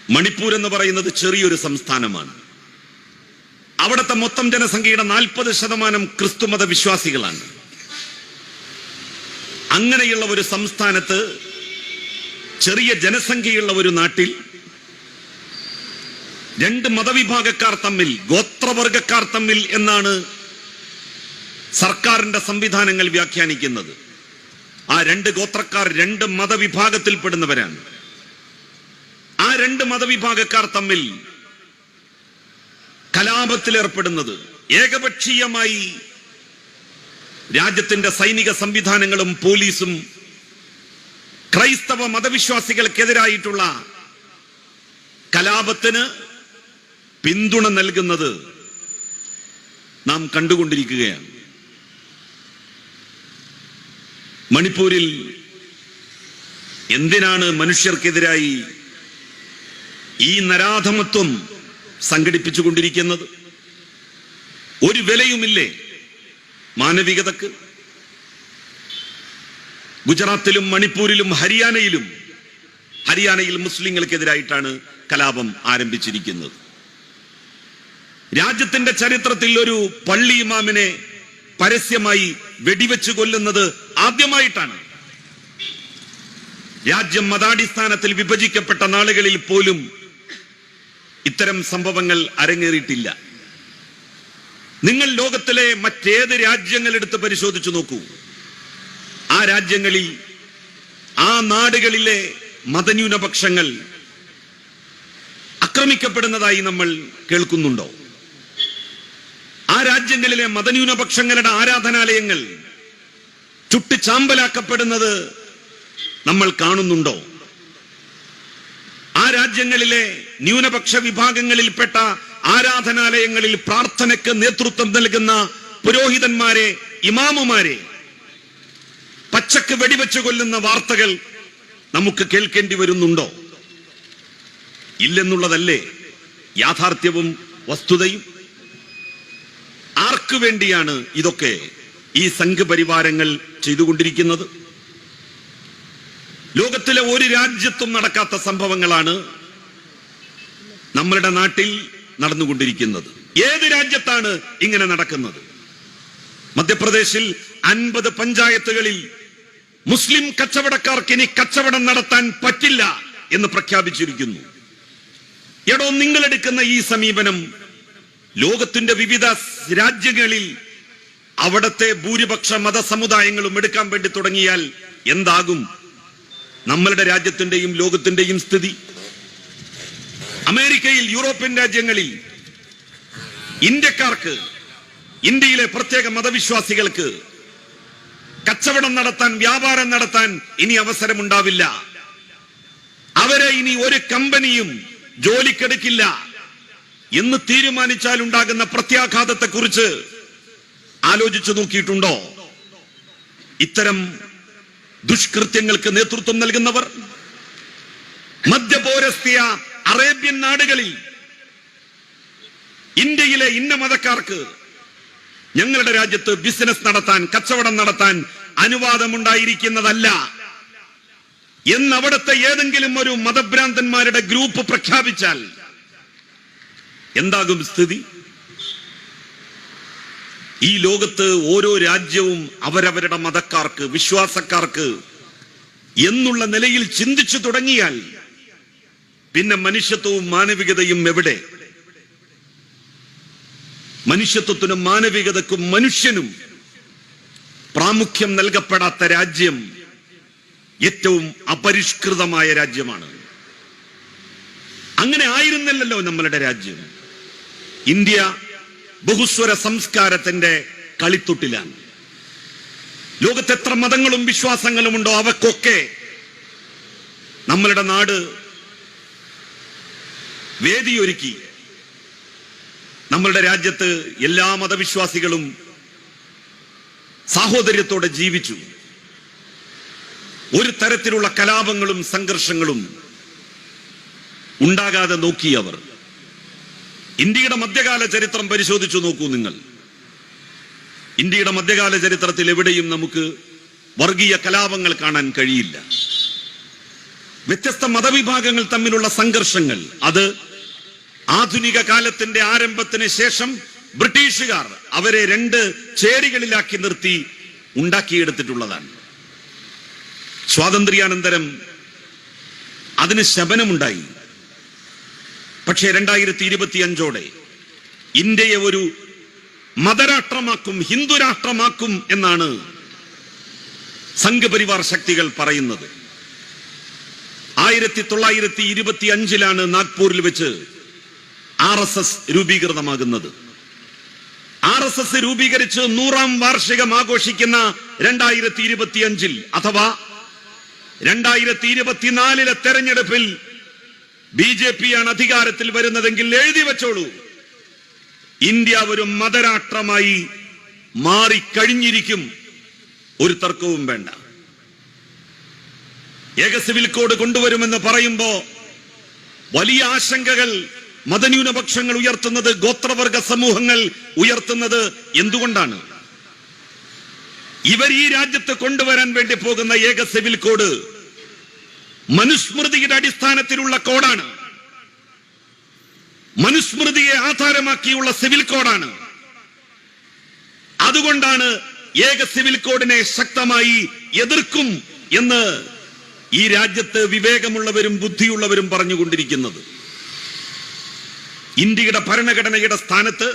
മണിപ്പൂർ എന്ന് പറയുന്നത് ചെറിയൊരു സംസ്ഥാനമാണ്. അവിടുത്തെ മൊത്തം ജനസംഖ്യയുടെ 40% ക്രിസ്തുമത വിശ്വാസികളാണ്. അങ്ങനെയുള്ള ഒരു സംസ്ഥാനത്ത്, ചെറിയ ജനസംഖ്യയുള്ള ഒരു നാട്ടിൽ രണ്ട് മതവിഭാഗക്കാർ തമ്മിൽ, ഗോത്രവർഗക്കാർ തമ്മിൽ എന്നാണ് സർക്കാരിന്റെ സംവിധാനങ്ങൾ വ്യാഖ്യാനിക്കുന്നത്. ആ രണ്ട് ഗോത്രക്കാർ രണ്ട് മതവിഭാഗത്തിൽപ്പെടുന്നവരാണ്. ആ രണ്ട് മതവിഭാഗക്കാർ തമ്മിൽ കലാപത്തിലേർപ്പെടുന്നത് ഏകപക്ഷീയമായി രാജ്യത്തിന്റെ സൈനിക സംവിധാനങ്ങളും പോലീസും ക്രൈസ്തവ മതവിശ്വാസികൾക്കെതിരായിട്ടുള്ള കലാപത്തിന് പിന്തുണ നൽകുന്നത് നാം കണ്ടുകൊണ്ടിരിക്കുകയാണ്. മണിപ്പൂരിൽ എന്തിനാണ് മനുഷ്യർക്കെതിരായി ഈ നരാധമത്വം സംഘടിപ്പിച്ചുകൊണ്ടിരിക്കുന്നത്? ഒരു വിലയുമില്ലേ മാനവികതക്ക്? ഗുജറാത്തിലും മണിപ്പൂരിലും ഹരിയാനയിൽ മുസ്ലിങ്ങൾക്കെതിരായിട്ടാണ് കലാപം ആരംഭിച്ചിരിക്കുന്നത്. രാജ്യത്തിന്റെ ചരിത്രത്തിൽ ഒരു പള്ളി ഇമാമിനെ പരസ്യമായി വെടിവെച്ച് കൊല്ലുന്നത് ആദ്യമായിട്ടാണ്. രാജ്യം മതാടിസ്ഥാനത്തിൽ വിഭജിക്കപ്പെട്ട നാളുകളിൽ പോലും ഇത്തരം സംഭവങ്ങൾ അരങ്ങേറിയിട്ടില്ല. നിങ്ങൾ ലോകത്തിലെ മറ്റേത് രാജ്യങ്ങൾ എടുത്ത് പരിശോധിച്ചു നോക്കൂ. ആ രാജ്യങ്ങളിൽ, ആ നാടുകളിലെ മതന്യൂനപക്ഷങ്ങൾ ആക്രമിക്കപ്പെടുന്നതായി നമ്മൾ കേൾക്കുന്നുണ്ടോ? ആ രാജ്യങ്ങളിലെ മതന്യൂനപക്ഷങ്ങളുടെ ആരാധനാലയങ്ങൾ ചുട്ടുചാമ്പലാക്കപ്പെടുന്നത് നമ്മൾ കാണുന്നുണ്ടോ? ആ രാജ്യങ്ങളിലെ ന്യൂനപക്ഷ വിഭാഗങ്ങളിൽപ്പെട്ട ആരാധനാലയങ്ങളിൽ പ്രാർത്ഥനയ്ക്ക് നേതൃത്വം നൽകുന്ന പുരോഹിതന്മാരെ, ഇമാമുമാരെ പച്ചക്ക് വെടിവെച്ച് കൊല്ലുന്ന വാർത്തകൾ നമുക്ക് കേൾക്കേണ്ടി വരുന്നുണ്ടോ? ഇല്ലെന്നുള്ളതല്ലേ യാഥാർത്ഥ്യവും വസ്തുതയും? ആർക്കു വേണ്ടിയാണ് ഇതൊക്കെ ഈ സംഘപരിവാരങ്ങൾ ചെയ്തുകൊണ്ടിരിക്കുന്നത്? ലോകത്തിലെ ഒരു രാജ്യത്തും നടക്കാത്ത സംഭവങ്ങളാണ് നമ്മളുടെ നാട്ടിൽ നടന്നുകൊണ്ടിരിക്കുന്നത്. ഏത് രാജ്യത്താണ് ഇങ്ങനെ നടക്കുന്നത്? മധ്യപ്രദേശിൽ 50 പഞ്ചായത്തുകളിൽ മുസ്ലിം കച്ചവടക്കാർക്ക് ഇനി കച്ചവടം നടത്താൻ പറ്റില്ല എന്ന് പ്രഖ്യാപിച്ചിരിക്കുന്നു. എടോ, നിങ്ങളെടുക്കുന്ന ഈ സമീപനം ലോകത്തിന്റെ വിവിധ രാജ്യങ്ങളിൽ അവിടത്തെ ഭൂരിപക്ഷ മതസമുദായങ്ങളും എടുക്കാൻ വേണ്ടി തുടങ്ങിയാൽ എന്താകും നമ്മളുടെ രാജ്യത്തിന്റെയും ലോകത്തിന്റെയും സ്ഥിതി? അമേരിക്കയിൽ, യൂറോപ്യൻ രാജ്യങ്ങളിൽ ഇന്ത്യക്കാർക്ക്, ഇന്ത്യയിലെ പ്രത്യേക മതവിശ്വാസികൾക്ക് കച്ചവടം നടത്താൻ, വ്യാപാരം നടത്താൻ ഇനി അവസരമുണ്ടാവില്ല. അവരെ ഇനി ഒരു കമ്പനിയും ജോലിക്കെടുക്കില്ല എന്ന് തീരുമാനിച്ചാൽ ഉണ്ടാകുന്ന പ്രത്യാഘാതത്തെ കുറിച്ച് ആലോചിച്ചു നോക്കിയിട്ടുണ്ടോ? ഇത്തരം ദുഷ്കൃത്യങ്ങൾക്ക് നേതൃത്വം നൽകുന്നവർ മധ്യപൗരസ്ത്യ അറേബ്യൻ നാടുകളിൽ ഇന്ത്യയിലെ ഇന്ന മതക്കാർക്ക് ഞങ്ങളുടെ രാജ്യത്ത് ബിസിനസ് നടത്താൻ, കച്ചവടം നടത്താൻ അനുവാദമുണ്ടായിരിക്കുന്നതല്ല എന്നവിടുത്തെ ഏതെങ്കിലും ഒരു മതഭ്രാന്തന്മാരുടെ ഗ്രൂപ്പ് പ്രഖ്യാപിച്ചാൽ എന്താകും സ്ഥിതി? ഈ ലോകത്ത് ഓരോ രാജ്യവും അവരവരുടെ മതക്കാർക്ക്, വിശ്വാസക്കാർക്ക് എന്നുള്ള നിലയിൽ ചിന്തിച്ചു തുടങ്ങിയാൽ പിന്നെ മനുഷ്യത്വവും മാനവികതയും എവിടെ? മനുഷ്യത്വത്തിനും മാനവികതക്കും മനുഷ്യനും പ്രാമുഖ്യം നൽകപ്പെടാത്ത രാജ്യം ഏറ്റവും അപരിഷ്കൃതമായ രാജ്യമാണ്. അങ്ങനെ ആയിരുന്നില്ലല്ലോ നമ്മളുടെ രാജ്യം. ഇന്ത്യ ബഹുസ്വര സംസ്കാരത്തിന്റെ കളിത്തൊട്ടിലാണ്. ലോകത്ത് എത്ര മതങ്ങളും വിശ്വാസങ്ങളും ഉണ്ടോ അവക്കൊക്കെ നമ്മളുടെ നാട് വേദിയൊരുക്കി. നമ്മളുടെ രാജ്യത്ത് എല്ലാ മതവിശ്വാസികളും സാഹോദര്യത്തോടെ ജീവിച്ചു. ഒരു തരത്തിലുള്ള കലാപങ്ങളും സംഘർഷങ്ങളും ഉണ്ടാകാതെ നോക്കിയവർ. ഇന്ത്യയുടെ മധ്യകാല ചരിത്രം പരിശോധിച്ചു നോക്കൂ നിങ്ങൾ. ഇന്ത്യയുടെ മധ്യകാല ചരിത്രത്തിൽ എവിടെയും നമുക്ക് വർഗീയ കലാപങ്ങൾ കാണാൻ കഴിയില്ല. വ്യത്യസ്ത മതവിഭാഗങ്ങൾ തമ്മിലുള്ള സംഘർഷങ്ങൾ, അത് ആധുനിക കാലത്തിന്റെ ആരംഭത്തിന് ശേഷം ബ്രിട്ടീഷുകാർ അവരെ രണ്ട് ചേരികളിലാക്കി നിർത്തി ഉണ്ടാക്കിയെടുത്തിട്ടുള്ളതാണ്. സ്വാതന്ത്ര്യാനന്തരം അതിന് ശമനമുണ്ടായി. പക്ഷേ 2025 ഇന്ത്യയെ ഒരു മതരാഷ്ട്രമാക്കും, ഹിന്ദുരാഷ്ട്രമാക്കും എന്നാണ് സംഘപരിവാർ ശക്തികൾ പറയുന്നത്. 1925 നാഗ്പൂരിൽ വെച്ച് RSS രൂപീകൃതമാകുന്നത്. RSS രൂപീകരിച്ച് 100ാം വാർഷികം ആഘോഷിക്കുന്ന 2025 അഥവാ 2024 തെരഞ്ഞെടുപ്പിൽ BJP ആണ് അധികാരത്തിൽ വരുന്നതെങ്കിൽ എഴുതി വെച്ചോളൂ, ഇന്ത്യ ഒരു മതരാഷ്ട്രമായി മാറിക്കഴിഞ്ഞിരിക്കും. ഒരു തർക്കവും വേണ്ട. ഏക സിവിൽ കോഡ് കൊണ്ടുവരുമെന്ന് പറയുമ്പോ വലിയ ആശങ്കകൾ മതന്യൂനപക്ഷങ്ങൾ ഉയർത്തുന്നത്, ഗോത്രവർഗ സമൂഹങ്ങൾ ഉയർത്തുന്നത് എന്തുകൊണ്ടാണ്? ഇവർ ഈ രാജ്യത്ത് കൊണ്ടുവരാൻ വേണ്ടി പോകുന്ന ഏക സിവിൽ കോഡ് മനുസ്മൃതിയുടെ അടിസ്ഥാനത്തിലുള്ള കോഡാണ്. മനുസ്മൃതിയെ ആധാരമാക്കിയുള്ള സിവിൽ കോഡാണ്. അതുകൊണ്ടാണ് ഏക സിവിൽ കോഡിനെ ശക്തമായി എതിർക്കും എന്ന് ഈ രാജ്യത്ത് വിവേകമുള്ളവരും ബുദ്ധിയുള്ളവരും പറഞ്ഞുകൊണ്ടിരിക്കുന്നത്. ഇന്ത്യയുടെ ഭരണഘടനയുടെ സ്ഥാനത്ത്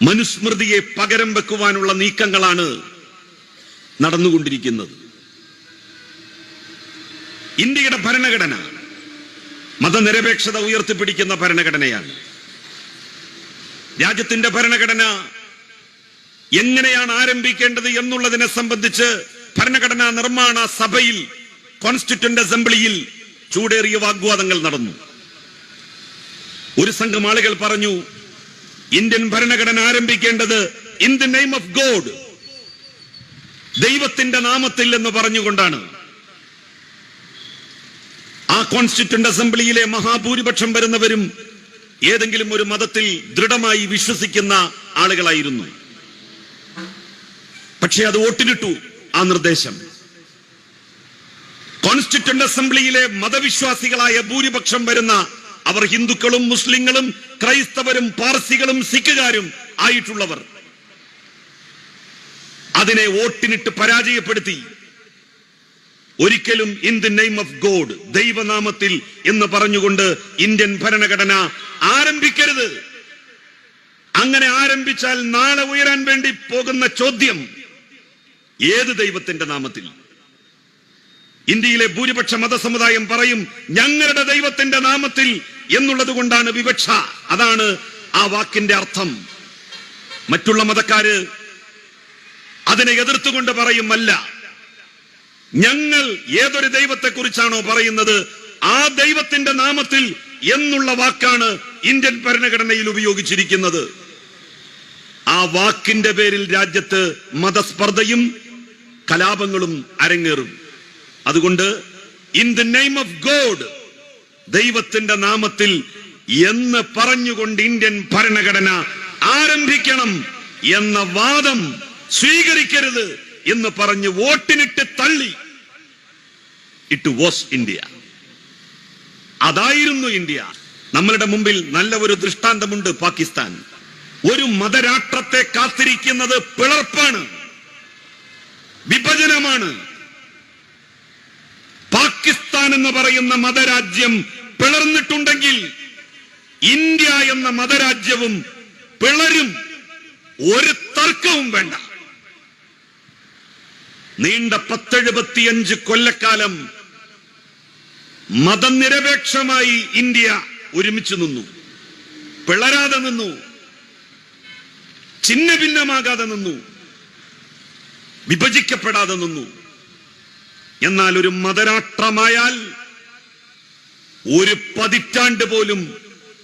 മനുസ്മൃതിയെ പകരം വെക്കുവാനുള്ള നീക്കങ്ങളാണ് നടന്നുകൊണ്ടിരിക്കുന്നത്. ഇന്ത്യയുടെ ഭരണഘടന മതനിരപേക്ഷത ഉയർത്തിപ്പിടിക്കുന്ന ഭരണഘടനയാണ്. രാജ്യത്തിന്റെ ഭരണഘടന എങ്ങനെയാണ് ആരംഭിക്കേണ്ടത് എന്നുള്ളതിനെ സംബന്ധിച്ച് ഭരണഘടനാ നിർമ്മാണ സഭയിൽ, കോൺസ്റ്റിറ്റ്യൂന്റ് അസംബ്ലിയിൽ ചൂടേറിയ വാഗ്വാദങ്ങൾ നടന്നു. ഒരു സംഘം ആളുകൾ പറഞ്ഞു, ഇന്ത്യൻ ഭരണഘടന ആരംഭിക്കേണ്ടത് in the name of God, ദൈവത്തിന്റെ നാമത്തിൽ എന്ന് പറഞ്ഞുകൊണ്ടാണ്. ആ കോൺസ്റ്റിറ്റ്യൂന്റ് അസംബ്ലിയിലെ മഹാഭൂരിപക്ഷം വരുന്നവരും ഏതെങ്കിലും ഒരു മതത്തിൽ ദൃഢമായി വിശ്വസിക്കുന്ന ആളുകളായിരുന്നു. പക്ഷെ അത് വോട്ടിനിട്ടു ആ നിർദ്ദേശം. കോൺസ്റ്റിറ്റ്യൂന്റ് അസംബ്ലിയിലെ മതവിശ്വാസികളായ ഭൂരിപക്ഷം വരുന്ന അവർ ഹിന്ദുക്കളും മുസ്ലിങ്ങളും ക്രൈസ്തവരും പാർസികളും സിഖുകാരും ആയിട്ടുള്ളവർ അതിനെ വോട്ടിനിട്ട് പരാജയപ്പെടുത്തി. ഒരിക്കലും in the name of God, ദൈവനാമത്തിൽ എന്ന് പറഞ്ഞുകൊണ്ട് ഇന്ത്യൻ ഭരണഘടന ആരംഭിക്കരുത്. അങ്ങനെ ആരംഭിച്ചാൽ നാളെ ഉയരാൻ വേണ്ടി പോകുന്ന ചോദ്യം, ഏത് ദൈവത്തിന്റെ നാമത്തിൽ? ഇന്ത്യയിലെ ഭൂരിപക്ഷ മതസമുദായം പറയും ഞങ്ങളുടെ ദൈവത്തിന്റെ നാമത്തിൽ എന്നുള്ളത് കൊണ്ടാണ് വിവക്ഷ. അതാണ് ആ വാക്കിന്റെ അർത്ഥം. മറ്റുള്ള മതക്കാര് അതിനെ എതിർത്തുകൊണ്ട് പറയും, അല്ല, ഞങ്ങൾ ഏതൊരു ദൈവത്തെ കുറിച്ചാണോ പറയുന്നത് ആ ദൈവത്തിന്റെ നാമത്തിൽ എന്നുള്ള വാക്കാണ് ഇന്ത്യൻ ഭരണഘടനയിൽ ഉപയോഗിച്ചിരിക്കുന്നത്. ആ വാക്കിന്റെ പേരിൽ രാജ്യത്ത് മതസ്പർദ്ധയും കലാപങ്ങളും അരങ്ങേറും. അതുകൊണ്ട് in the name of God, ദൈവത്തിന്റെ നാമത്തിൽ എന്ന് പറഞ്ഞുകൊണ്ട് ഇന്ത്യൻ ഭരണഘടന ആരംഭിക്കണം എന്ന വാദം സ്വീകരിക്കരുത് എന്ന് പറഞ്ഞ് വോട്ടിനിട്ട് തള്ളി. It was India. അതായിരുന്നു ഇന്ത്യ. നമ്മളുടെ മുമ്പിൽ നല്ല ഒരു ദൃഷ്ടാന്തമുണ്ട്, പാകിസ്ഥാൻ. ഒരു മതരാഷ്ട്രത്തെ കാത്തിരിക്കുന്നത് പിളർപ്പാണ്, വിഭജനമാണ്. പാകിസ്ഥാൻ എന്ന് പറയുന്ന മതരാജ്യം പിളർന്നിട്ടുണ്ടെങ്കിൽ ഇന്ത്യ എന്ന മതരാജ്യവും പിളരും. ഒരു തർക്കവും വേണ്ട. നീണ്ട 1075 കൊല്ലക്കാലം മതനിരപേക്ഷമായി ഇന്ത്യ ഒരുമിച്ച് നിന്നു, പിളരാതെ നിന്നു, ഛിന്ന ഭിന്നമാകാതെ നിന്നു, വിഭജിക്കപ്പെടാതെ നിന്നു. എന്നാൽ ഒരു മതരാഷ്ട്രമായാൽ ഒരു പതിറ്റാണ്ട് പോലും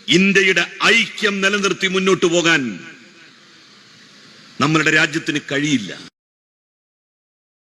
ഇന്ത്യയുടെ ഐക്യം നിലനിർത്തി മുന്നോട്ട് പോകാൻ നമ്മളുടെ രാജ്യത്തിന് കഴിയില്ല.